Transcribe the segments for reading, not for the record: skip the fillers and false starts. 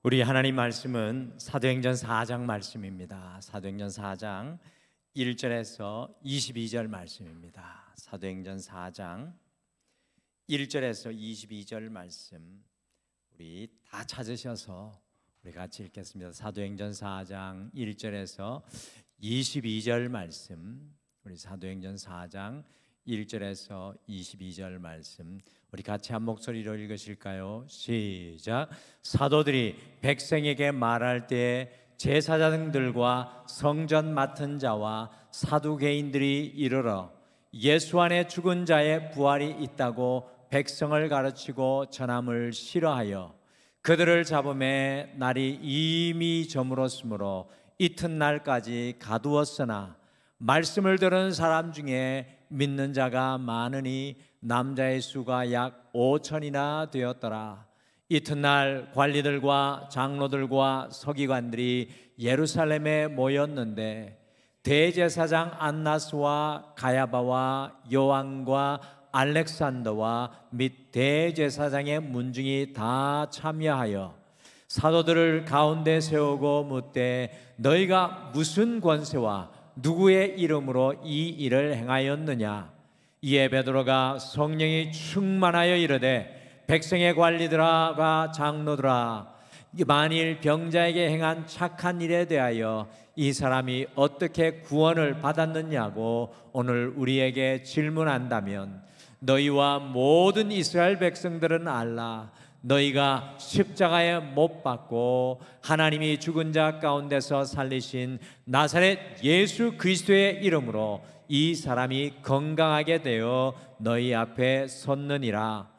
우리 하나님 말씀은 사도행전 4장 말씀입니다. 사도행전 4장 1절에서 22절 말씀입니다. 사도행전 4장 1절에서 22절 말씀 우리 다 찾으셔서 우리 같이 읽겠습니다. 사도행전 4장 1절에서 22절 말씀, 우리 사도행전 4장 1절에서 22절 말씀 우리 같이 한 목소리로 읽으실까요? 시작. 사도들이 백성에게 말할 때 제사장들과 성전 맡은 자와 사두개인들이 이르러 예수 안에 죽은 자의 부활이 있다고 백성을 가르치고 전함을 싫어하여 그들을 잡음에 날이 이미 저물었으므로 이튿날까지 가두었으나 말씀을 들은 사람 중에 믿는 자가 많으니 남자의 수가 약 5천이나 되었더라. 이튿날 관리들과 장로들과 서기관들이 예루살렘에 모였는데 대제사장 안나스와 가야바와 요한과 알렉산더와 및 대제사장의 문중이 다 참여하여 사도들을 가운데 세우고 묻되 너희가 무슨 권세와 누구의 이름으로 이 일을 행하였느냐? 이에 베드로가 성령이 충만하여 이르되 백성의 관리들아 장로들아 만일 병자에게 행한 착한 일에 대하여 이 사람이 어떻게 구원을 받았느냐고 오늘 우리에게 질문한다면 너희와 모든 이스라엘 백성들은 알라. 너희가 십자가에 못 박고 하나님이 죽은 자 가운데서 살리신 나사렛 예수 그리스도의 이름으로 이 사람이 건강하게 되어 너희 앞에 섰느니라.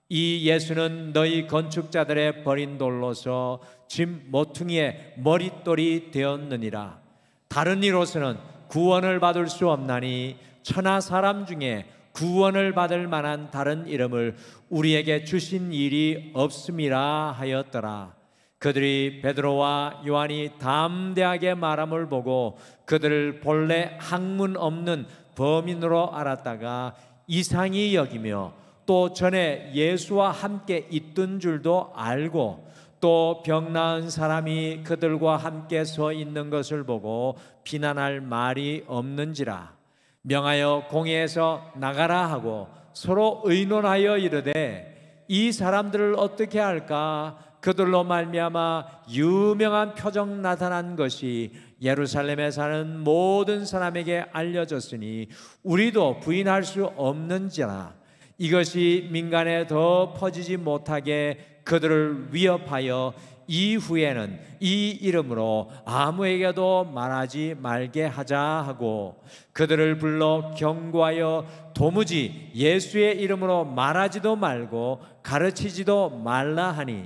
이 예수는 너희 건축자들의 버린 돌로서 짐 모퉁이의 머릿돌이 되었느니라. 다른 이로서는 구원을 받을 수 없나니 천하 사람 중에 구원을 받을 만한 다른 이름을 우리에게 주신 일이 없음이라 하였더라. 그들이 베드로와 요한이 담대하게 말함을 보고 그들을 본래 학문 없는 범인으로 알았다가 이상히 여기며 또 전에 예수와 함께 있던 줄도 알고 또 병 나은 사람이 그들과 함께 서 있는 것을 보고 비난할 말이 없는지라. 명하여 공회에서 나가라 하고 서로 의논하여 이르되 이 사람들을 어떻게 할까? 그들로 말미암아 유명한 표적 나타난 것이 예루살렘에 사는 모든 사람에게 알려졌으니 우리도 부인할 수 없는지라. 이것이 민간에 더 퍼지지 못하게 그들을 위협하여 이후에는 이 이름으로 아무에게도 말하지 말게 하자 하고 그들을 불러 경고하여 도무지 예수의 이름으로 말하지도 말고 가르치지도 말라 하니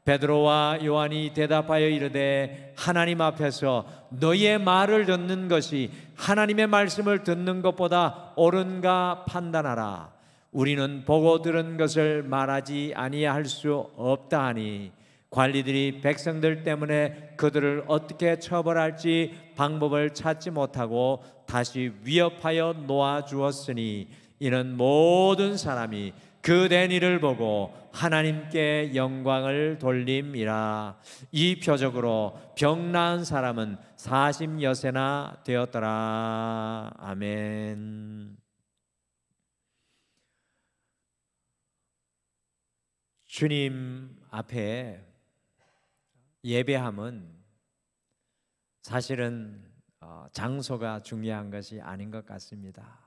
베드로와 요한이 대답하여 이르되 하나님 앞에서 너희의 말을 듣는 것이 하나님의 말씀을 듣는 것보다 옳은가 판단하라. 우리는 보고 들은 것을 말하지 아니할 수 없다 하니 관리들이 백성들 때문에 그들을 어떻게 처벌할지 방법을 찾지 못하고 다시 위협하여 놓아주었으니 이는 모든 사람이 그 된 일을 보고 하나님께 영광을 돌림이라. 이 표적으로 병 나은 사람은 40여세나 되었더라. 아멘. 주님 앞에 예배함은 사실은 장소가 중요한 것이 아닌 것 같습니다.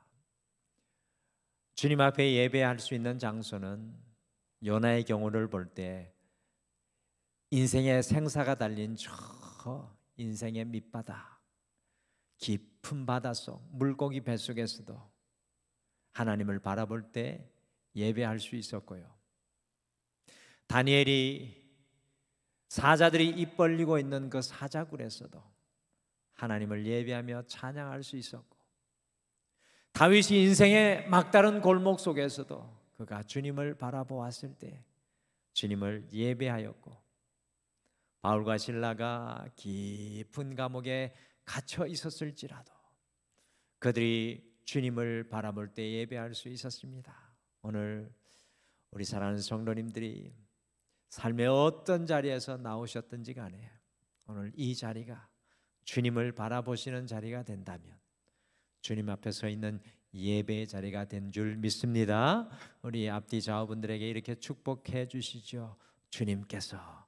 주님 앞에 예배할 수 있는 장소는 요나의 경우를 볼 때 인생의 생사가 달린 저 인생의 밑바닥 깊은 바닷속 물고기 뱃속에서도 하나님을 바라볼 때 예배할 수 있었고요. 다니엘이 사자들이 입 벌리고 있는 그 사자굴에서도 하나님을 예배하며 찬양할 수 있었고 다윗이 인생의 막다른 골목 속에서도 그가 주님을 바라보았을 때 주님을 예배하였고 바울과 실라가 깊은 감옥에 갇혀 있었을지라도 그들이 주님을 바라볼 때 예배할 수 있었습니다. 오늘 우리 사랑하는 성도님들이 삶의 어떤 자리에서 나오셨든지 간에 오늘 이 자리가 주님을 바라보시는 자리가 된다면 주님 앞에 서 있는 예배의 자리가 된 줄 믿습니다. 우리 앞뒤 좌우분들에게 이렇게 축복해 주시죠. 주님께서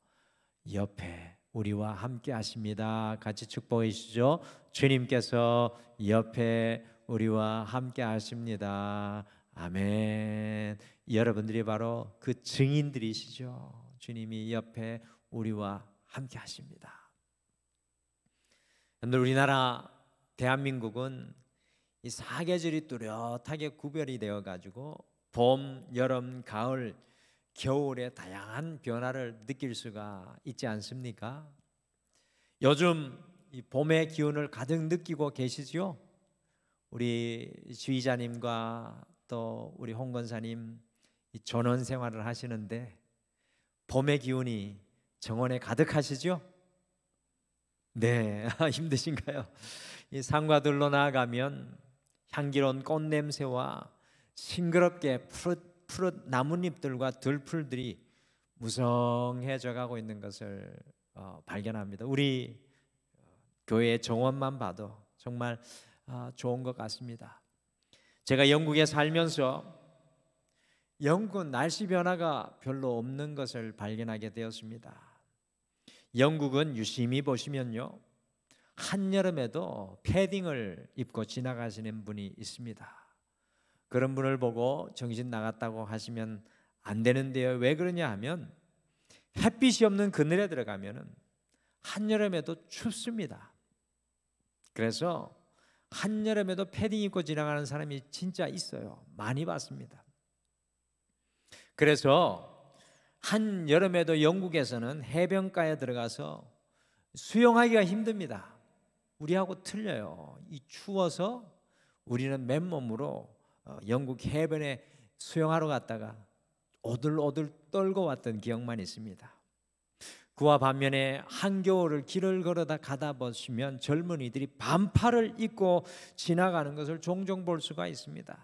옆에 우리와 함께 하십니다. 같이 축복해 주시죠. 주님께서 옆에 우리와 함께 하십니다. 아멘. 여러분들이 바로 그 증인들이시죠. 주님이 옆에 우리와 함께 하십니다. 우리나라 대한민국은 이 사계절이 뚜렷하게 구별이 되어 가지고 봄, 여름, 가을, 겨울의 다양한 변화를 느낄 수가 있지 않습니까? 요즘 이 봄의 기운을 가득 느끼고 계시죠? 우리 지휘자님과 또 우리 홍 권사님 이 전원 생활을 하시는데 봄의 기운이 정원에 가득하시죠? 네, 힘드신가요? 이 산과들로 나아가면 향기로운 꽃 냄새와 싱그럽게 푸릇 나뭇잎들과 들풀들이 무성해져 가고 있는 것을 발견합니다. 우리 교회 정원만 봐도 정말 좋은 것 같습니다. 제가 영국에 살면서 영국은 날씨 변화가 별로 없는 것을 발견하게 되었습니다. 영국은 유심히 보시면요, 한여름에도 패딩을 입고 지나가시는 분이 있습니다. 그런 분을 보고 정신 나갔다고 하시면 안 되는데요. 왜 그러냐 하면 햇빛이 없는 그늘에 들어가면 한여름에도 춥습니다. 그래서 한여름에도 패딩 입고 지나가는 사람이 진짜 있어요. 많이 봤습니다. 그래서 한여름에도 영국에서는 해변가에 들어가서 수영하기가 힘듭니다. 우리하고 틀려요. 이 추워서 우리는 맨몸으로 영국 해변에 수영하러 갔다가 오들오들 떨고 왔던 기억만 있습니다. 그와 반면에 한겨울을 길을 걸어다 가다 보시면 젊은이들이 반팔을 입고 지나가는 것을 종종 볼 수가 있습니다.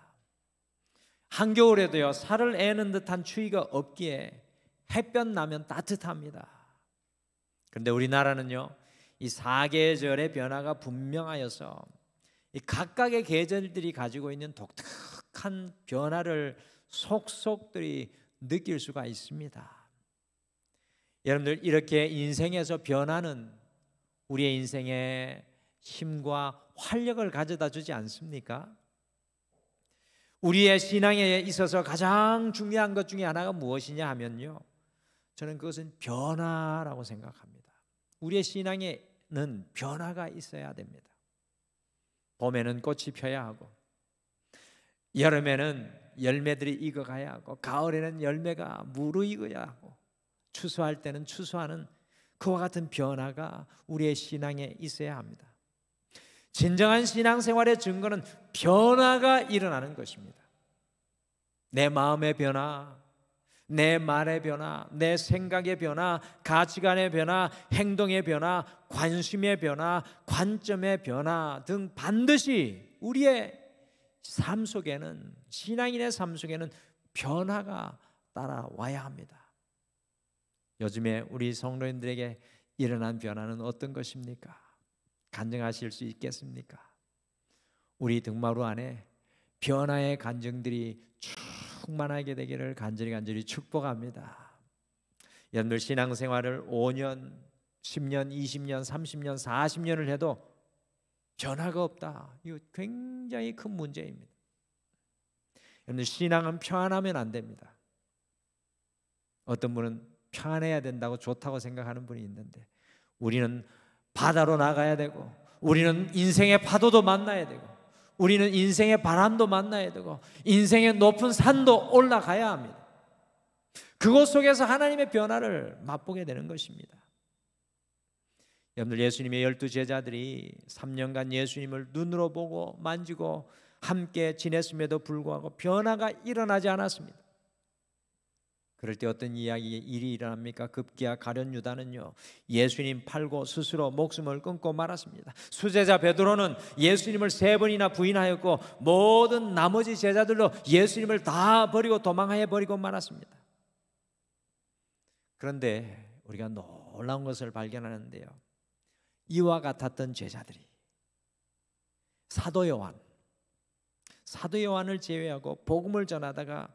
한겨울에도요, 살을 애는 듯한 추위가 없기에 햇볕 나면 따뜻합니다. 그런데 우리나라는요, 이 사계절의 변화가 분명하여서 이 각각의 계절들이 가지고 있는 독특한 변화를 속속들이 느낄 수가 있습니다. 여러분들, 이렇게 인생에서 변화는 우리의 인생에 힘과 활력을 가져다 주지 않습니까? 우리의 신앙에 있어서 가장 중요한 것 중에 하나가 무엇이냐 하면요, 저는 그것은 변화라고 생각합니다. 우리의 신앙에는 변화가 있어야 됩니다. 봄에는 꽃이 펴야 하고, 여름에는 열매들이 익어가야 하고, 가을에는 열매가 무르익어야 하고, 추수할 때는 추수하는 그와 같은 변화가 우리의 신앙에 있어야 합니다. 진정한 신앙생활의 증거는 변화가 일어나는 것입니다. 내 마음의 변화, 내 말의 변화, 내 생각의 변화, 가치관의 변화, 행동의 변화, 관심의 변화, 관점의 변화 등 반드시 우리의 삶 속에는, 신앙인의 삶 속에는 변화가 따라와야 합니다. 요즘에 우리 성도님들에게 일어난 변화는 어떤 것입니까? 간증하실 수 있겠습니까? 우리 등마루 안에 변화의 간증들이 충만하게 되기를 간절히 축복합니다. 여러분들 신앙생활을 5년, 10년, 20년, 30년, 40년을 해도 변화가 없다. 이거 굉장히 큰 문제입니다. 여러분들 신앙은 평안하면 안 됩니다. 어떤 분은 평안해야 된다고 좋다고 생각하는 분이 있는데, 우리는 바다로 나가야 되고, 우리는 인생의 파도도 만나야 되고, 우리는 인생의 바람도 만나야 되고, 인생의 높은 산도 올라가야 합니다. 그곳 속에서 하나님의 변화를 맛보게 되는 것입니다. 여러분들, 예수님의 12 제자들이 3년간 예수님을 눈으로 보고 만지고 함께 지냈음에도 불구하고 변화가 일어나지 않았습니다. 그럴 때 어떤 일이 일어납니까? 급기야 가룟 유다는요, 예수님 팔고 스스로 목숨을 끊고 말았습니다. 수제자 베드로는 예수님을 3번이나 부인하였고, 모든 나머지 제자들도 예수님을 다 버리고 도망해 버리고 말았습니다. 그런데 우리가 놀라운 것을 발견하는데요, 이와 같았던 제자들이 사도 요한을 제외하고 복음을 전하다가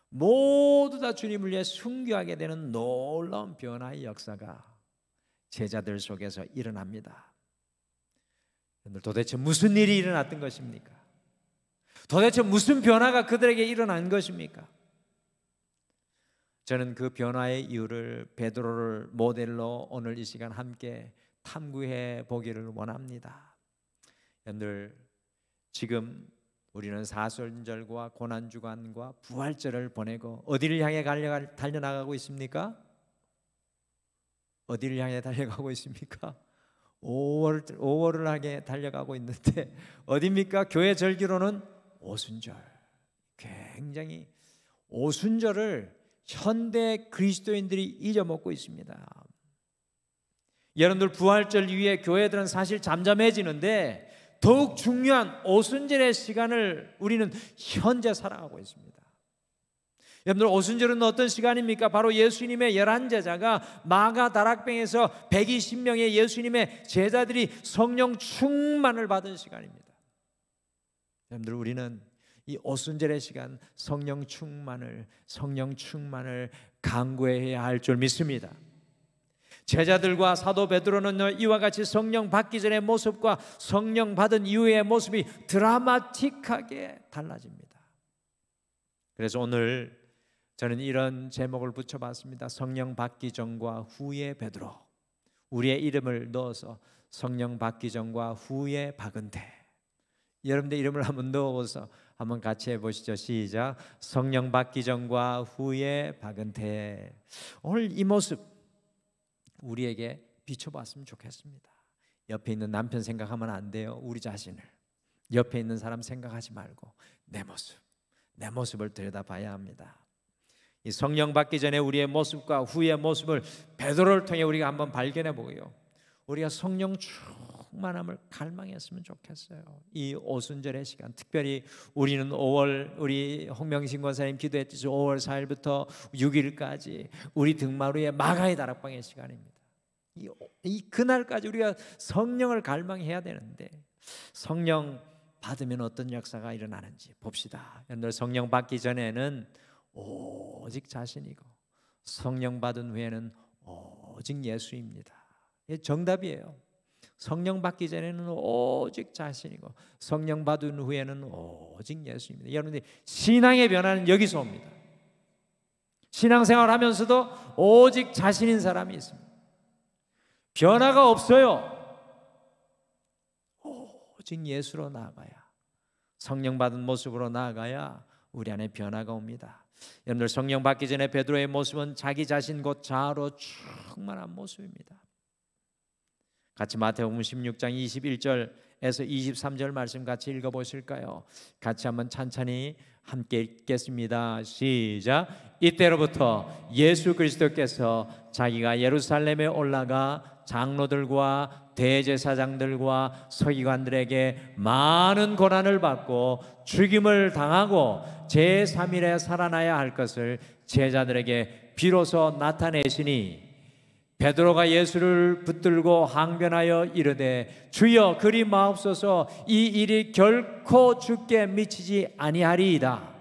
모두 다 주님을 위해 순교하게 되는 놀라운 변화의 역사가 제자들 속에서 일어납니다. 도대체 무슨 일이 일어났던 것입니까? 도대체 무슨 변화가 그들에게 일어난 것입니까? 저는 그 변화의 이유를 베드로를 모델로 오늘 이 시간 함께 탐구해 보기를 원합니다. 여러분들, 지금 우리는 사순절과 고난주간과 부활절을 보내고 어디를 향해 달려나가고 있습니까? 어디를 향해 달려가고 있습니까? 5월을 향해 달려가고 있는데 어디입니까? 교회 절기로는 오순절. 굉장히 오순절을 현대 그리스도인들이 잊어먹고 있습니다. 여러분들, 부활절 이후에 교회들은 사실 잠잠해지는데 더욱 중요한 오순절의 시간을 우리는 현재 살아가고 있습니다. 여러분들, 오순절은 어떤 시간입니까? 바로 예수님의 11제자가 마가 다락방에서 120명의 예수님의 제자들이 성령 충만을 받은 시간입니다. 여러분들, 우리는 이 오순절의 시간 성령 충만을 간구해야 할 줄 믿습니다. 제자들과 사도 베드로는 이와 같이 성령 받기 전의 모습과 성령 받은 이후의 모습이 드라마틱하게 달라집니다. 그래서 오늘 저는 이런 제목을 붙여봤습니다. 성령 받기 전과 후의 베드로. 우리의 이름을 넣어서 성령 받기 전과 후의 박은태. 여러분들 이름을 한번 넣어서 한번 같이 해보시죠. 시작. 성령 받기 전과 후의 박은태. 오늘 이 모습 우리에게 비춰봤으면 좋겠습니다. 옆에 있는 남편 생각하면 안 돼요. 우리 자신을. 옆에 있는 사람 생각하지 말고 내 모습을 들여다봐야 합니다. 이 성령 받기 전에 우리의 모습과 후의 모습을 베드로를 통해 우리가 한번 발견해 보고요, 우리가 성령 충만함을 갈망했으면 좋겠어요. 이 오순절의 시간, 특별히 우리는 5월, 우리 홍명신 권사님 기도했듯이 5월 4일부터 6일까지 우리 등마루의 마가의 다락방의 시간입니다. 이 그날까지 우리가 성령을 갈망해야 되는데 성령 받으면 어떤 역사가 일어나는지 봅시다. 여러분들, 성령 받기 전에는 오직 자신이고 성령 받은 후에는 오직 예수입니다. 이게 정답이에요. 성령 받기 전에는 오직 자신이고 성령 받은 후에는 오직 예수입니다. 여러분들, 신앙의 변화는 여기서 옵니다. 신앙생활 하면서도 오직 자신인 사람이 있습니다. 변화가 없어요. 오직 예수로 나아가야, 성령 받은 모습으로 나아가야 우리 안에 변화가 옵니다. 여러분들, 성령 받기 전에 베드로의 모습은 자기 자신 곧 자아로 충만한 모습입니다. 같이 마태복음 16장 21절에서 23절 말씀 같이 읽어보실까요? 같이 한번 찬찬히 함께 읽겠습니다. 시작. 이때로부터 예수 그리스도께서 자기가 예루살렘에 올라가 장로들과 대제사장들과 서기관들에게 많은 고난을 받고 죽임을 당하고 제3일에 살아나야 할 것을 제자들에게 비로소 나타내시니, 베드로가 예수를 붙들고 항변하여 이르되 주여 그리 마옵소서, 이 일이 결코 주께 미치지 아니하리이다.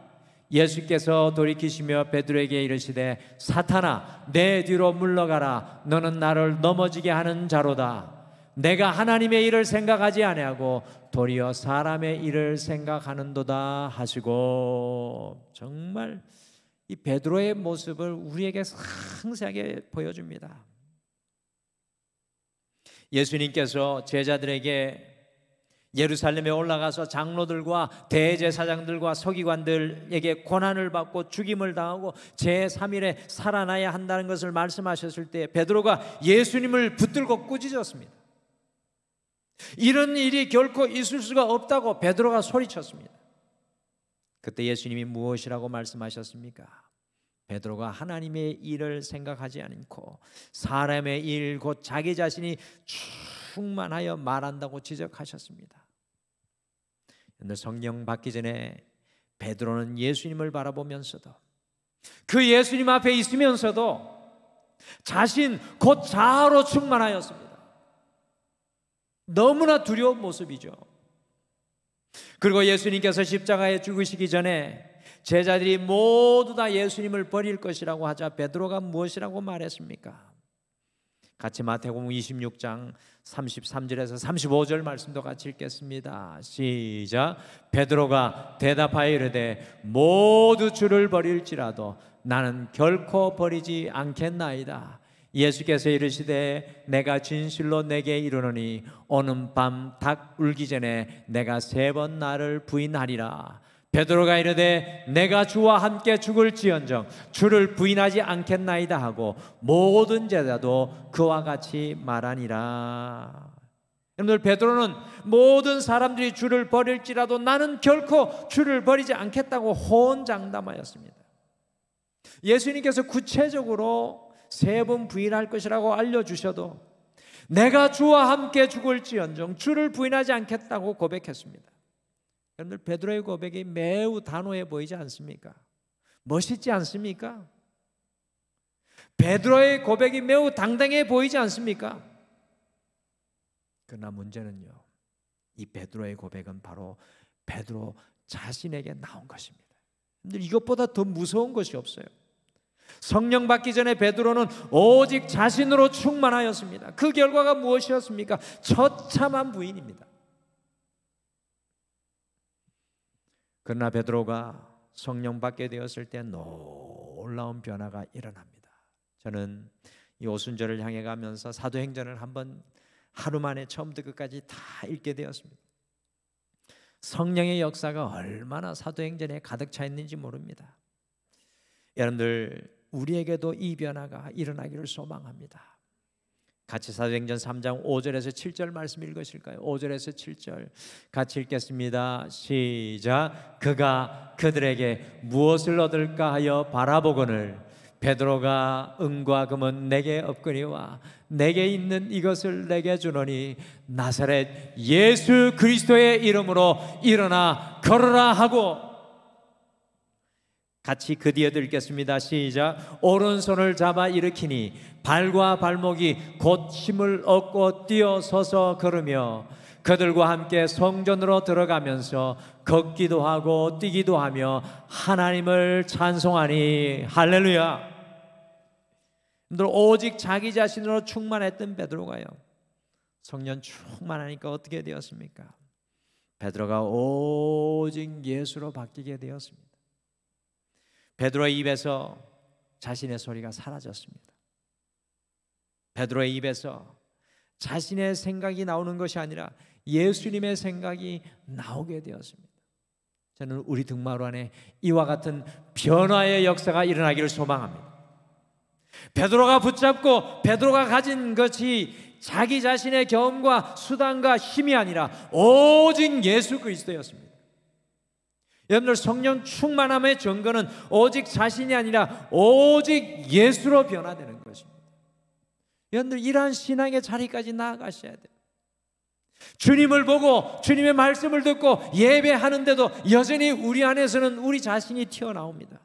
예수께서 돌이키시며 베드로에게 이르시되 사탄아, 내 뒤로 물러가라. 너는 나를 넘어지게 하는 자로다. 내가 하나님의 일을 생각하지 아니하고 도리어 사람의 일을 생각하는도다 하시고. 정말 이 베드로의 모습을 우리에게 상세하게 보여줍니다. 예수님께서 제자들에게 예루살렘에 올라가서 장로들과 대제사장들과 서기관들에게 고난을 받고 죽임을 당하고 제3일에 살아나야 한다는 것을 말씀하셨을 때 베드로가 예수님을 붙들고 꾸짖었습니다. 이런 일이 결코 있을 수가 없다고 베드로가 소리쳤습니다. 그때 예수님이 무엇이라고 말씀하셨습니까? 베드로가 하나님의 일을 생각하지 않고 사람의 일 곧 자기 자신이 충만하여 말한다고 지적하셨습니다. 그런데 성령 받기 전에 베드로는 예수님을 바라보면서도 그 예수님 앞에 있으면서도 자신 곧 자아로 충만하였습니다. 너무나 두려운 모습이죠. 그리고 예수님께서 십자가에 죽으시기 전에 제자들이 모두 다 예수님을 버릴 것이라고 하자 베드로가 무엇이라고 말했습니까? 같이 마태복음 26장 33절에서 35절 말씀도 같이 읽겠습니다. 시작. 베드로가 대답하여 이르되 모두 주를 버릴지라도 나는 결코 버리지 않겠나이다. 예수께서 이르시되 내가 진실로 내게 이르노니 오는 밤 닭 울기 전에 내가 3번 나를 부인하리라. 베드로가 이르되 내가 주와 함께 죽을지언정 주를 부인하지 않겠나이다 하고 모든 제자도 그와 같이 말하니라. 여러분들, 베드로는 모든 사람들이 주를 버릴지라도 나는 결코 주를 버리지 않겠다고 호언장담하였습니다. 예수님께서 구체적으로 3번 부인할 것이라고 알려주셔도 내가 주와 함께 죽을지언정 주를 부인하지 않겠다고 고백했습니다. 여러분들, 베드로의 고백이 매우 단호해 보이지 않습니까? 멋있지 않습니까? 베드로의 고백이 매우 당당해 보이지 않습니까? 그러나 문제는요, 이 베드로의 고백은 바로 베드로 자신에게 나온 것입니다. 여러분들, 이것보다 더 무서운 것이 없어요. 성령 받기 전에 베드로는 오직 자신으로 충만하였습니다. 그 결과가 무엇이었습니까? 처참한 부인입니다. 그러나 베드로가 성령 받게 되었을 때 놀라운 변화가 일어납니다. 저는 이 오순절을 향해 가면서 사도행전을 한번 하루 만에 처음부터 끝까지 다 읽게 되었습니다. 성령의 역사가 얼마나 사도행전에 가득 차 있는지 모릅니다. 여러분들, 우리에게도 이 변화가 일어나기를 소망합니다. 같이 사도행전 3장 5절에서 7절 말씀 읽으실까요? 5절에서 7절 같이 읽겠습니다. 시작. 그가 그들에게 무엇을 얻을까 하여 바라보거늘 베드로가 은과 금은 내게 없거니와 내게 있는 이것을 내게 주노니 나사렛 예수 그리스도의 이름으로 일어나 걸어라 하고, 같이 그 뒤에도 읽겠습니다. 시작. 오른손을 잡아 일으키니 발과 발목이 곧 힘을 얻고 뛰어서서 걸으며 그들과 함께 성전으로 들어가면서 걷기도 하고 뛰기도 하며 하나님을 찬송하니. 할렐루야. 오직 자기 자신으로 충만했던 베드로가요, 성령 충만하니까 어떻게 되었습니까? 베드로가 오직 예수로 바뀌게 되었습니다. 베드로의 입에서 자신의 소리가 사라졌습니다. 베드로의 입에서 자신의 생각이 나오는 것이 아니라 예수님의 생각이 나오게 되었습니다. 저는 우리 등마루 안에 이와 같은 변화의 역사가 일어나기를 소망합니다. 베드로가 붙잡고 베드로가 가진 것이 자기 자신의 경험과 수단과 힘이 아니라 오직 예수 그리스도였습니다. 여러분들, 성령 충만함의 증거는 오직 자신이 아니라 오직 예수로 변화되는 것입니다. 여러분들, 이러한 신앙의 자리까지 나아가셔야 돼요. 주님을 보고 주님의 말씀을 듣고 예배하는데도 여전히 우리 안에서는 우리 자신이 튀어나옵니다.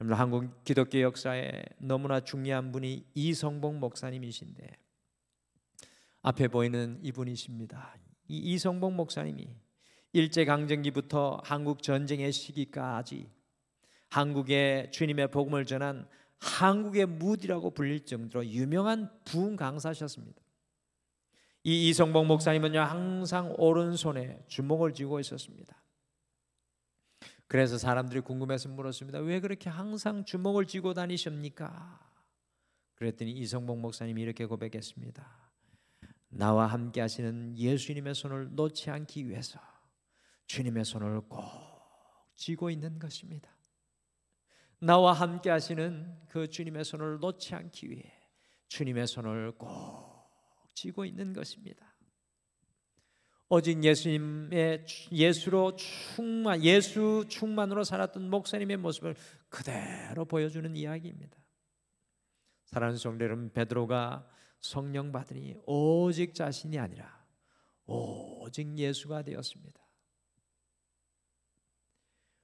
여러분, 한국 기독교 역사에 너무나 중요한 분이 이성복 목사님이신데, 앞에 보이는 이분이십니다. 이 이성복 목사님이 일제강점기부터 한국 전쟁의 시기까지 한국에 주님의 복음을 전한 한국의 무디라고 불릴 정도로 유명한 부흥 강사셨습니다. 이 이성복 목사님은요, 항상 오른손에 주먹을 쥐고 있었습니다. 그래서 사람들이 궁금해서 물었습니다. 왜 그렇게 항상 주먹을 쥐고 다니십니까? 그랬더니 이성복 목사님이 이렇게 고백했습니다. 나와 함께 하시는 예수님의 손을 놓지 않기 위해서 주님의 손을 꼭 쥐고 있는 것입니다. 나와 함께 하시는 그 주님의 손을 놓지 않기 위해 주님의 손을 꼭 쥐고 있는 것입니다. 오직 예수님의 예수 충만으로 살았던 목사님의 모습을 그대로 보여주는 이야기입니다. 사랑하는 성도 여러분, 베드로가 성령 받으니 오직 자신이 아니라 오직 예수가 되었습니다.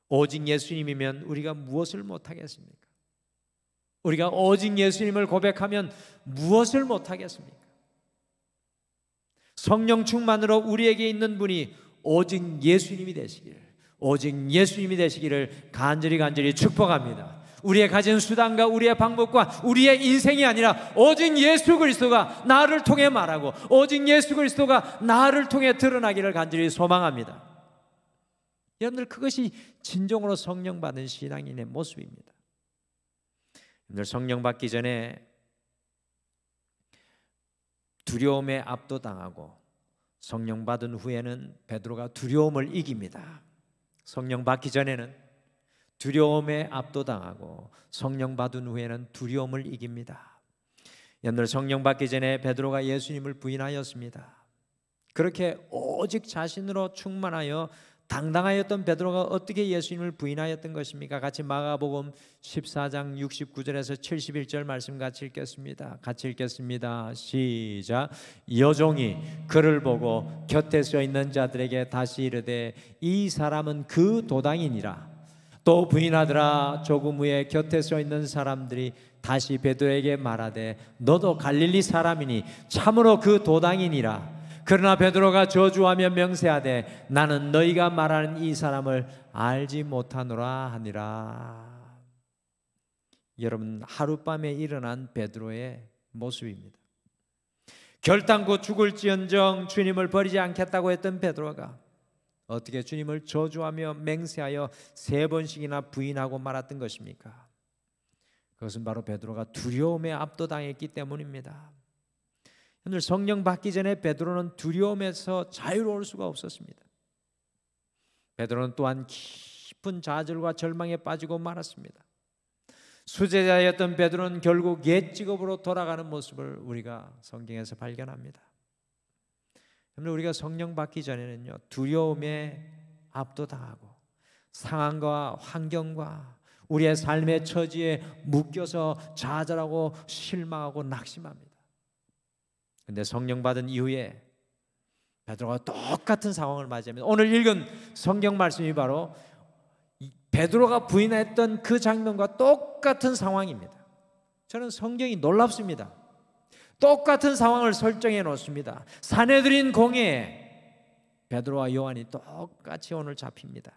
오직 예수님이면 우리가 무엇을 못하겠습니까? 우리가 오직 예수님을 고백하면 무엇을 못하겠습니까? 성령 충만으로 우리에게 있는 분이 오직 예수님이 되시기를, 오직 예수님이 되시기를 간절히 축복합니다. 우리의 가진 수단과 우리의 방법과 우리의 인생이 아니라 오직 예수 그리스도가 나를 통해 말하고 오직 예수 그리스도가 나를 통해 드러나기를 간절히 소망합니다. 여러분들, 그것이 진정으로 성령 받은 신앙인의 모습입니다. 여러분들, 성령 받기 전에 두려움에 압도당하고 성령 받은 후에는 베드로가 두려움을 이깁니다. 성령 받기 전에는 두려움에 압도당하고 성령 받은 후에는 두려움을 이깁니다. 여러분들, 성령 받기 전에 베드로가 예수님을 부인하였습니다. 그렇게 오직 자신으로 충만하여 당당하였던 베드로가 어떻게 예수님을 부인하였던 것입니까? 같이 마가복음 14장 69절에서 71절 말씀 같이 읽겠습니다. 같이 읽겠습니다. 시작. 여종이 그를 보고 곁에 서 있는 자들에게 다시 이르되 이 사람은 그 도당이니라. 또 부인하더라. 조금 후에 곁에 서 있는 사람들이 다시 베드로에게 말하되 너도 갈릴리 사람이니 참으로 그 도당이니라. 그러나 베드로가 저주하며 명세하되 나는 너희가 말하는 이 사람을 알지 못하노라 하니라. 여러분, 하룻밤에 일어난 베드로의 모습입니다. 결단코 죽을지언정 주님을 버리지 않겠다고 했던 베드로가 어떻게 주님을 저주하며 맹세하여 3번씩이나 부인하고 말았던 것입니까? 그것은 바로 베드로가 두려움에 압도당했기 때문입니다. 오늘 성령 받기 전에 베드로는 두려움에서 자유로울 수가 없었습니다. 베드로는 또한 깊은 좌절과 절망에 빠지고 말았습니다. 수제자였던 베드로는 결국 옛 직업으로 돌아가는 모습을 우리가 성경에서 발견합니다. 우리가 성령 받기 전에는요, 두려움에 압도당하고 상황과 환경과 우리의 삶의 처지에 묶여서 좌절하고 실망하고 낙심합니다. 그런데 성령 받은 이후에 베드로가 똑같은 상황을 맞이합니다. 오늘 읽은 성경 말씀이 바로 베드로가 부인했던 그 장면과 똑같은 상황입니다. 저는 성경이 놀랍습니다. 똑같은 상황을 설정해 놓습니다. 사내들인 공회에 베드로와 요한이 똑같이 오늘 잡힙니다.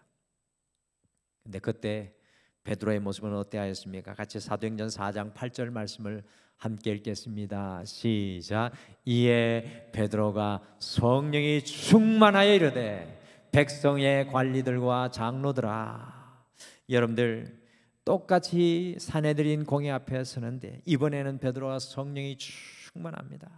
근데 그때 베드로의 모습은 어때하였습니까? 같이 사도행전 4장 8절 말씀을 함께 읽겠습니다. 시작. 이에 베드로가 성령이 충만하여 이르되 백성의 관리들과 장로들아. 여러분들, 똑같이 사내들인 공회 앞에 서는데 이번에는 베드로가 성령이 충만합니다.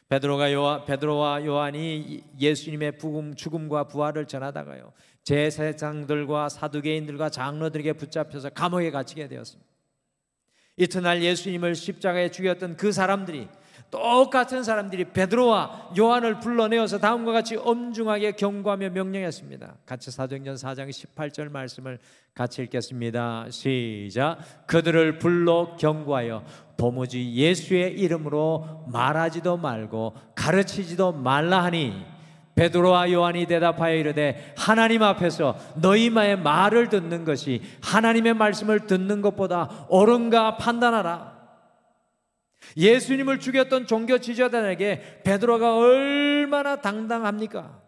베드로와 요한이 예수님의 죽음과 부활을 전하다가요, 제사장들과 사두개인들과 장로들에게 붙잡혀서 감옥에 갇히게 되었습니다. 이튿날 예수님을 십자가에 죽였던 그 사람들이, 똑같은 사람들이 베드로와 요한을 불러내어서 다음과 같이 엄중하게 경고하며 명령했습니다. 같이 사도행전 4장 18절 말씀을 같이 읽겠습니다. 시작. 그들을 불러 경고하여 도무지 예수의 이름으로 말하지도 말고 가르치지도 말라 하니 베드로와 요한이 대답하여 이르되 하나님 앞에서 너희의 말을 듣는 것이 하나님의 말씀을 듣는 것보다 옳은가 판단하라. 예수님을 죽였던 종교 지도자들에게 베드로가 얼마나 당당합니까?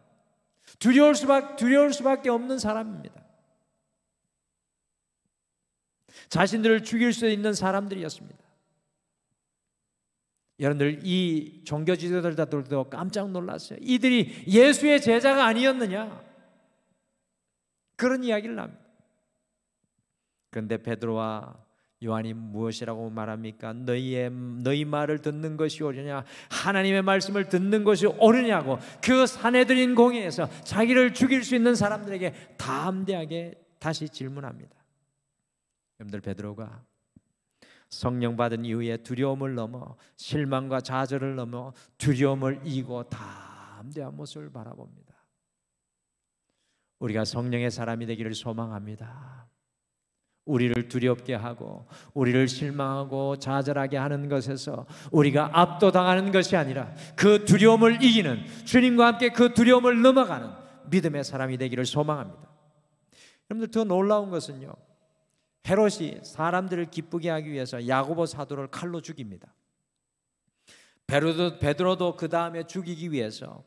두려울 수밖에 없는 사람입니다. 자신들을 죽일 수 있는 사람들이었습니다. 여러분들, 이 종교 지도자들도 깜짝 놀랐어요. 이들이 예수의 제자가 아니었느냐, 그런 이야기를 합니다. 그런데 베드로와 요한이 무엇이라고 말합니까? 너희 말을 듣는 것이 옳으냐, 하나님의 말씀을 듣는 것이 옳으냐고 그 사내들인 공회에서 자기를 죽일 수 있는 사람들에게 담대하게 다시 질문합니다. 여러분들, 베드로가 성령 받은 이후에 두려움을 넘어 실망과 좌절을 넘어 두려움을 이기고 담대한 모습을 바라봅니다. 우리가 성령의 사람이 되기를 소망합니다. 우리를 두렵게 하고 우리를 실망하고 좌절하게 하는 것에서 우리가 압도당하는 것이 아니라 그 두려움을 이기는, 주님과 함께 그 두려움을 넘어가는 믿음의 사람이 되기를 소망합니다. 여러분들, 더 놀라운 것은요, 헤롯이 사람들을 기쁘게 하기 위해서 야고보 사도를 칼로 죽입니다. 베드로도 그 다음에 죽이기 위해서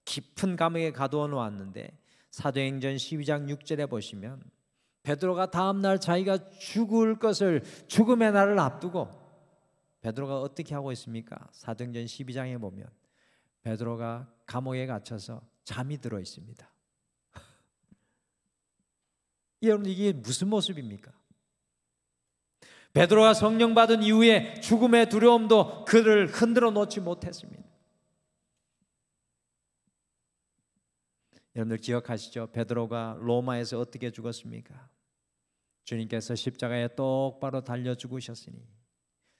깊은 감옥에 가두어 놓았는데 사도행전 12장 6절에 보시면 베드로가 다음날 자기가 죽을 것을, 죽음의 날을 앞두고 베드로가 어떻게 하고 있습니까? 사도행전 12장에 보면 베드로가 감옥에 갇혀서 잠이 들어 있습니다. 여러분, 이게 무슨 모습입니까? 베드로가 성령 받은 이후에 죽음의 두려움도 그를 흔들어 놓지 못했습니다. 여러분들 기억하시죠? 베드로가 로마에서 어떻게 죽었습니까? 주님께서 십자가에 똑바로 달려 죽으셨으니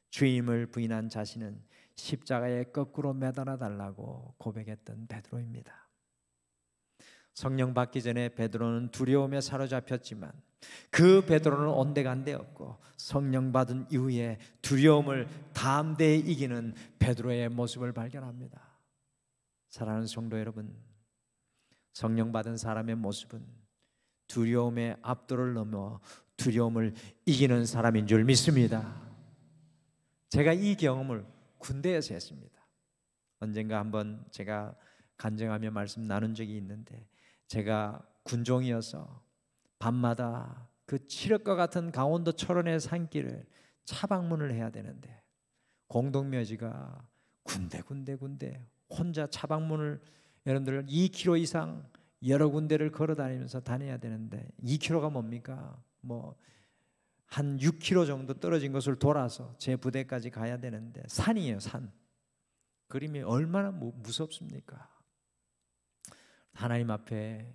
주임을 부인한 자신은 십자가에 거꾸로 매달아 달라고 고백했던 베드로입니다. 성령 받기 전에 베드로는 두려움에 사로잡혔지만 그 베드로는 온데간데 없고 성령 받은 이후에 두려움을 담대히 이기는 베드로의 모습을 발견합니다. 사랑하는 성도 여러분, 성령 받은 사람의 모습은 두려움의 압도를 넘어 두려움을 이기는 사람인 줄 믿습니다. 제가 이 경험을 군대에서 했습니다. 언젠가 한번 제가 간증하며 말씀 나눈 적이 있는데, 제가 군종이어서 밤마다 그 칠흑과 같은 강원도 철원의 산길을 차방문을 해야 되는데 공동묘지가 군데 혼자 차방문을 여러분들 2km 이상 여러 군데를 걸어 다니면서 다녀야 되는데 2km가 뭡니까? 한 6km 정도 떨어진 것을 돌아서 제 부대까지 가야 되는데 산이에요, 산. 그림이 얼마나 무섭습니까? 하나님 앞에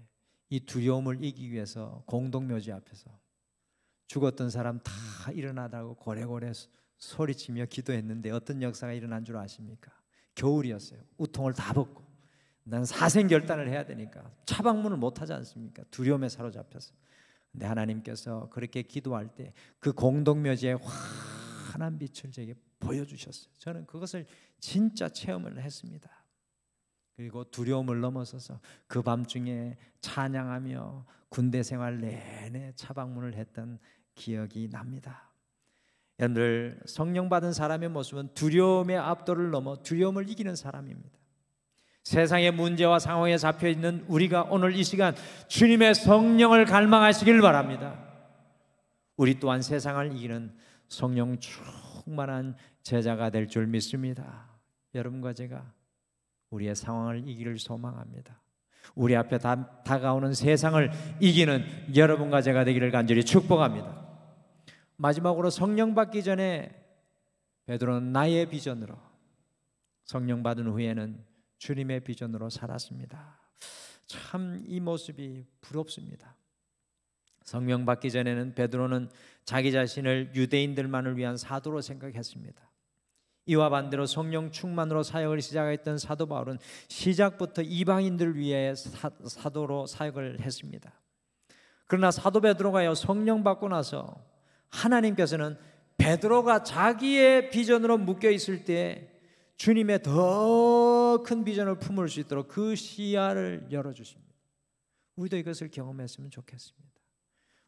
이 두려움을 이기기 위해서 공동묘지 앞에서 죽었던 사람 다 일어나다고 고래고래 소리치며 기도했는데 어떤 역사가 일어난 줄 아십니까? 겨울이었어요. 우통을 다 벗고 난 사생결단을 해야 되니까 차방문을 못하지 않습니까? 두려움에 사로잡혀서. 근데 하나님께서 그렇게 기도할 때 그 공동묘지의 환한 빛을 제게 보여주셨어요. 저는 그것을 진짜 체험을 했습니다. 그리고 두려움을 넘어서서 그 밤중에 찬양하며 군대 생활 내내 차방문을 했던 기억이 납니다. 여러분들, 성령 받은 사람의 모습은 두려움의 압도를 넘어 두려움을 이기는 사람입니다. 세상의 문제와 상황에 잡혀있는 우리가 오늘 이 시간 주님의 성령을 갈망하시길 바랍니다. 우리 또한 세상을 이기는 성령 충만한 제자가 될 줄 믿습니다. 여러분과 제가 우리의 상황을 이기를 소망합니다. 우리 앞에 다가오는 세상을 이기는 여러분과 제가 되기를 간절히 축복합니다. 마지막으로 성령 받기 전에 베드로는 나의 비전으로, 성령 받은 후에는 주님의 비전으로 살았습니다. 참 이 모습이 부럽습니다. 성령 받기 전에는 베드로는 자기 자신을 유대인들만을 위한 사도로 생각했습니다. 이와 반대로 성령 충만으로 사역을 시작했던 사도 바울은 시작부터 이방인들을 위해 사도로 사역을 했습니다. 그러나 사도 베드로가요, 성령 받고 나서 하나님께서는 베드로가 자기의 비전으로 묶여 있을 때 주님의 더 큰 비전을 품을 수 있도록 그 시야를 열어주십니다. 우리도 이것을 경험했으면 좋겠습니다.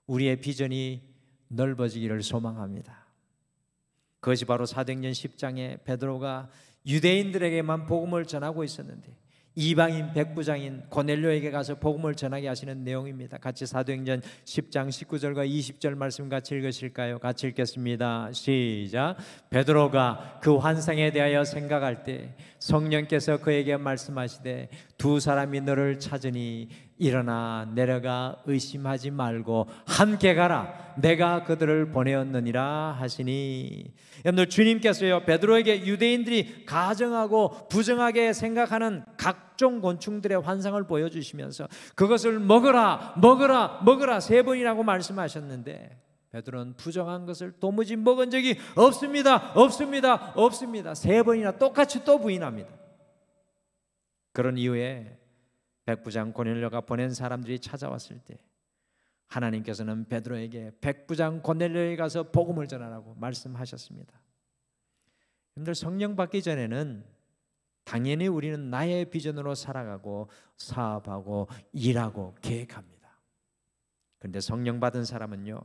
우리의 비전이 넓어지기를 소망합니다. 그것이 바로 사도행전 10장에 베드로가 유대인들에게만 복음을 전하고 있었는데 이방인 백부장인 고넬료에게 가서 복음을 전하게 하시는 내용입니다. 같이 사도행전 10장 19절과 20절 말씀 같이 읽으실까요? 같이 읽겠습니다. 시작. 베드로가 그 환상에 대하여 생각할 때 성령께서 그에게 말씀하시되 두 사람이 너를 찾으니 일어나 내려가 의심하지 말고 함께 가라. 내가 그들을 보내었느니라 하시니. 여러분들, 주님께서요 베드로에게 유대인들이 가정하고 부정하게 생각하는 각종 곤충들의 환상을 보여주시면서 그것을 먹어라 먹어라 먹어라 3번이라고 말씀하셨는데 베드로는 부정한 것을 도무지 먹은 적이 없습니다. 3번이나 똑같이 또 부인합니다. 그런 이후에 백부장 고넬료가 보낸 사람들이 찾아왔을 때 하나님께서는 베드로에게 백부장 고넬료에 가서 복음을 전하라고 말씀하셨습니다. 여러분들, 성령 받기 전에는 당연히 우리는 나의 비전으로 살아가고 사업하고 일하고 계획합니다. 그런데 성령 받은 사람은요,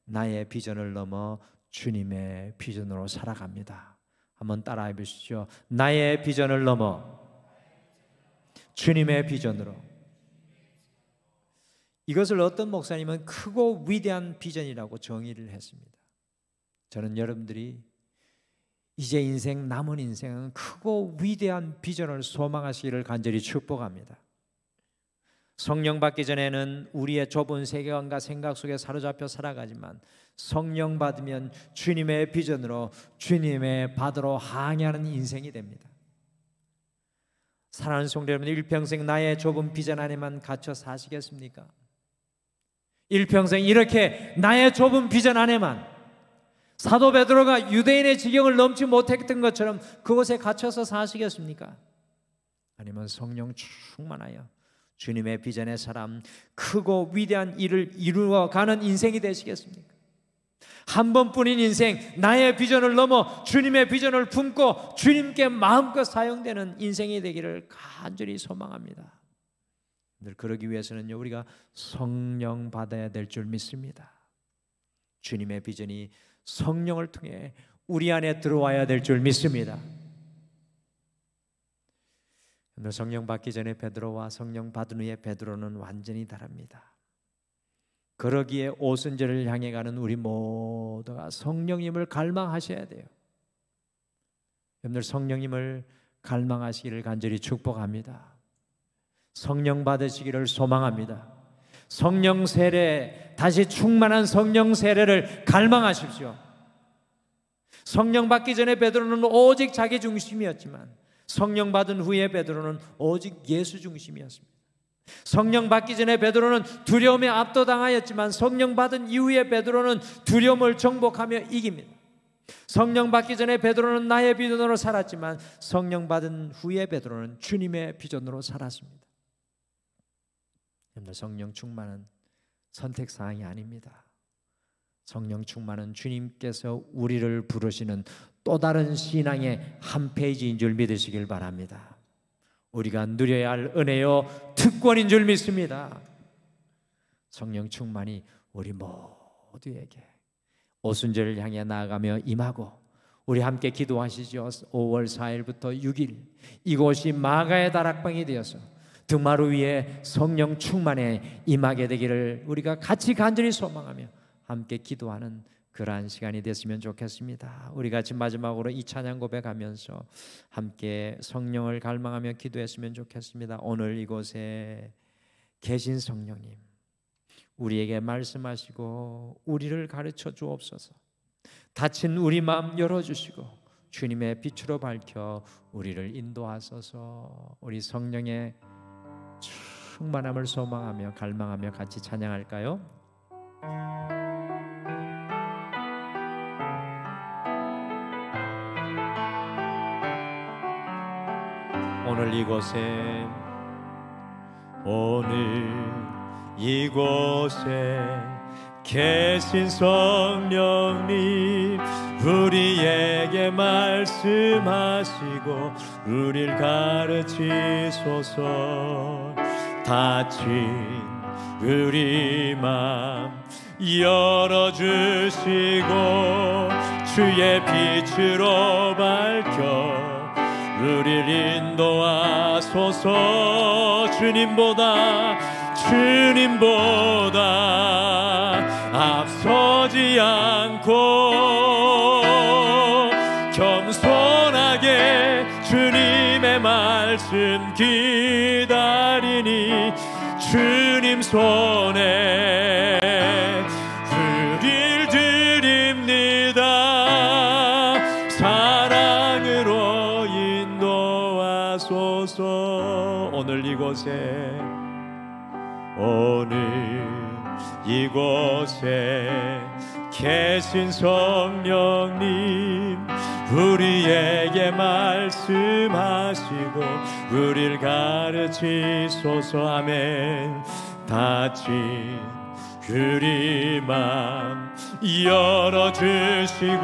나의 비전을 넘어 주님의 비전으로 살아갑니다. 한번 따라해 보시죠. 나의 비전을 넘어 주님의 비전으로. 이것을 어떤 목사님은 크고 위대한 비전이라고 정의를 했습니다. 저는 여러분들이 이제 남은 인생은 크고 위대한 비전을 소망하시기를 간절히 축복합니다. 성령 받기 전에는 우리의 좁은 세계관과 생각 속에 사로잡혀 살아가지만 성령 받으면 주님의 비전으로 주님의 바다로 항해하는 인생이 됩니다. 사랑하는 성도 여러분, 일평생 나의 좁은 비전 안에만 갇혀 사시겠습니까? 일평생 이렇게 나의 좁은 비전 안에만, 사도 베드로가 유대인의 지경을 넘지 못했던 것처럼 그곳에 갇혀서 사시겠습니까? 아니면 성령 충만하여 주님의 비전의 사람, 크고 위대한 일을 이루어가는 인생이 되시겠습니까? 한 번뿐인 인생, 나의 비전을 넘어 주님의 비전을 품고 주님께 마음껏 사용되는 인생이 되기를 간절히 소망합니다. 그러기 위해서는요, 우리가 성령 받아야 될 줄 믿습니다. 주님의 비전이 성령을 통해 우리 안에 들어와야 될 줄 믿습니다. 성령 받기 전에 베드로와 성령 받은 후에 베드로는 완전히 다릅니다. 그러기에 오순절을 향해 가는 우리 모두가 성령님을 갈망하셔야 돼요. 여러분들 성령님을 갈망하시기를 간절히 축복합니다. 성령 받으시기를 소망합니다. 성령 세례, 다시 충만한 성령 세례를 갈망하십시오. 성령 받기 전에 베드로는 오직 자기 중심이었지만 성령 받은 후에 베드로는 오직 예수 중심이었습니다. 성령 받기 전에 베드로는 두려움에 압도당하였지만 성령 받은 이후에 베드로는 두려움을 정복하며 이깁니다. 성령 받기 전에 베드로는 나의 비전으로 살았지만 성령 받은 후에 베드로는 주님의 비전으로 살았습니다. 여러분들, 성령 충만은 선택사항이 아닙니다. 성령 충만은 주님께서 우리를 부르시는 또 다른 신앙의 한 페이지인 줄 믿으시길 바랍니다. 우리가 누려야 할 은혜요 특권인 줄 믿습니다. 성령 충만이 우리 모두에게 오순절을 향해 나아가며 임하고, 우리 함께 기도하시죠. 5월 4일부터 6일 이곳이 마가의 다락방이 되어서 등마루 위에 성령 충만에 임하게 되기를 우리가 같이 간절히 소망하며 함께 기도하는 그러한 시간이 됐으면 좋겠습니다. 우리 같이 마지막으로 이 찬양 고백하면서 함께 성령을 갈망하며 기도했으면 좋겠습니다. 오늘 이곳에 계신 성령님, 우리에게 말씀하시고 우리를 가르쳐 주옵소서. 닫힌 우리 마음 열어주시고 주님의 빛으로 밝혀 우리를 인도하소서. 우리 성령의 충만함을 소망하며 갈망하며 같이 찬양할까요? 오늘 이곳에 계신 성령님, 우리에게 말씀하시고 우리를 가르치소서. 닫힌 우리 마음 열어주시고 주의 빛으로 밝혀 우리를 인도하소서. 주님보다 앞서지 않고 겸손하게 주님의 말씀 기다리니 주님 손에 우릴 드립니다. 사랑으로 인도하소서. 오늘 이곳에 계신 성령님, 우리에게 말씀하시고 우리를 가르치소서. 아멘. 닫힌 우리 마음 열어주시고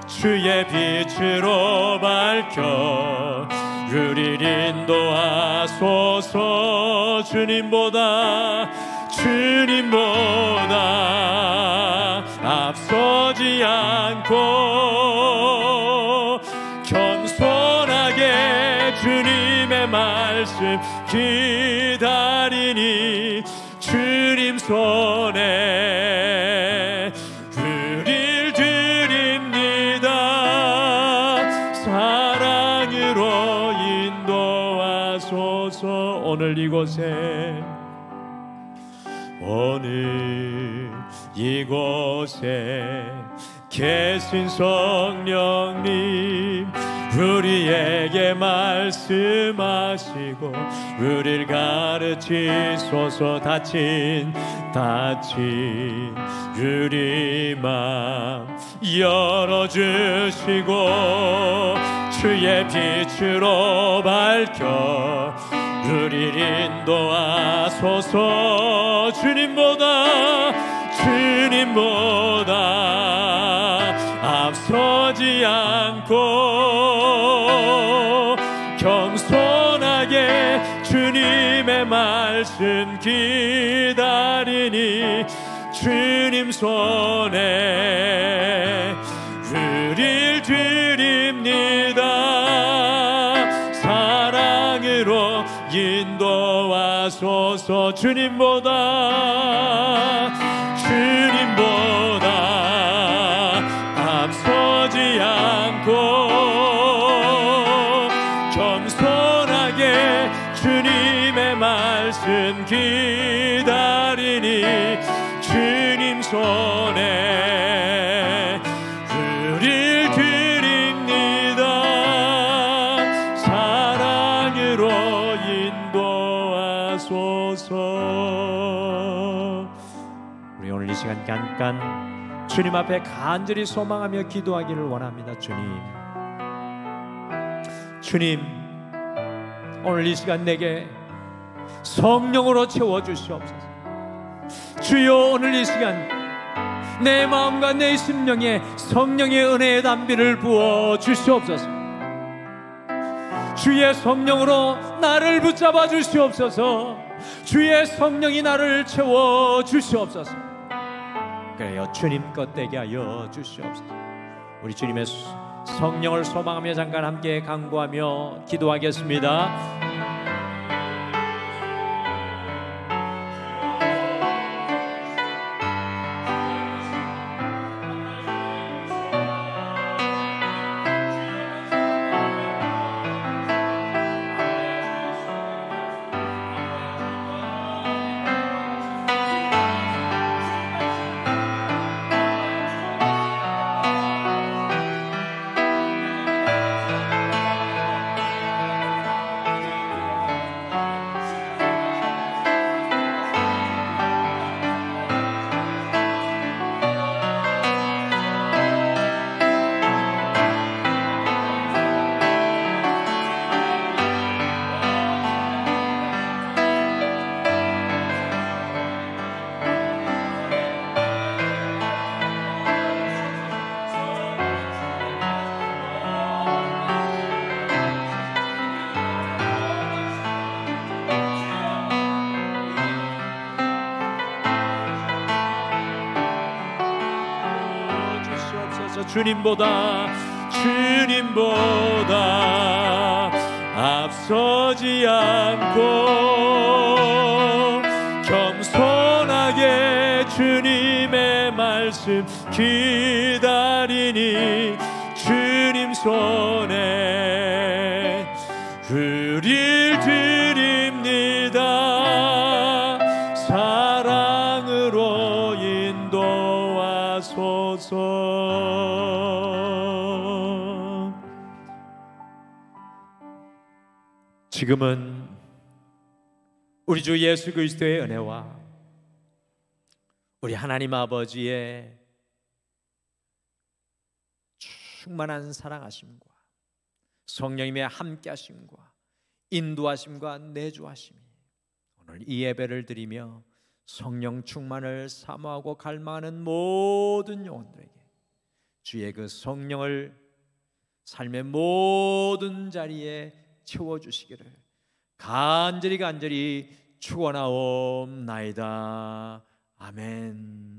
주의 빛으로 밝혀 우리를 인도하소서. 주님보다 않고 겸손하게 주님의 말씀 기다리니 주님 손에 우릴 드립니다. 사랑으로 인도하소서. 오늘 이곳에 계신 성령님, 우리에게 말씀하시고 우릴 가르치소서. 다친 우리 맘 열어주시고 주의 빛으로 밝혀 우릴 인도하소서. 주님보다 앞서지 않고 겸손하게 주님의 말씀 기다리니 주님 손에 우릴 드립니다. 사랑으로 인도하소서. 주님보다 앞서지 않고 겸손하게 주님의 말씀 기다리니 주님 손에 우릴 드립니다. 사랑으로 인도하소서. 우리 오늘 이 시간 잠깐 주님 앞에 간절히 소망하며 기도하기를 원합니다. 주님, 오늘 이 시간 내게 성령으로 채워주시옵소서. 주여, 오늘 이 시간 내 마음과 내 심령에 성령의 은혜의 담비를 부어 주시옵소서. 주의 성령으로 나를 붙잡아 주시옵소서. 주의 성령이 나를 채워 주시옵소서. 그래요, 주님 것 되게 하여 주시옵소서. 우리 주님의 성령을 소망하며 잠깐 함께 간구하며 기도하겠습니다. 주님보다 앞서지 않고 겸손하게 주님의 말씀 기다리니 주님 손에 우릴 드립니다. 사랑으로 인도하소서. 지금은 우리 주 예수 그리스도의 은혜와 우리 하나님 아버지의 충만한 사랑하심과 성령님의 함께하심과 인도하심과 내주하심이 오늘 이 예배를 드리며 성령 충만을 사모하고 갈망하는 모든 영혼들에게 주의 그 성령을 삶의 모든 자리에 채워주시기를 간절히 축원하옵나이다. 아멘.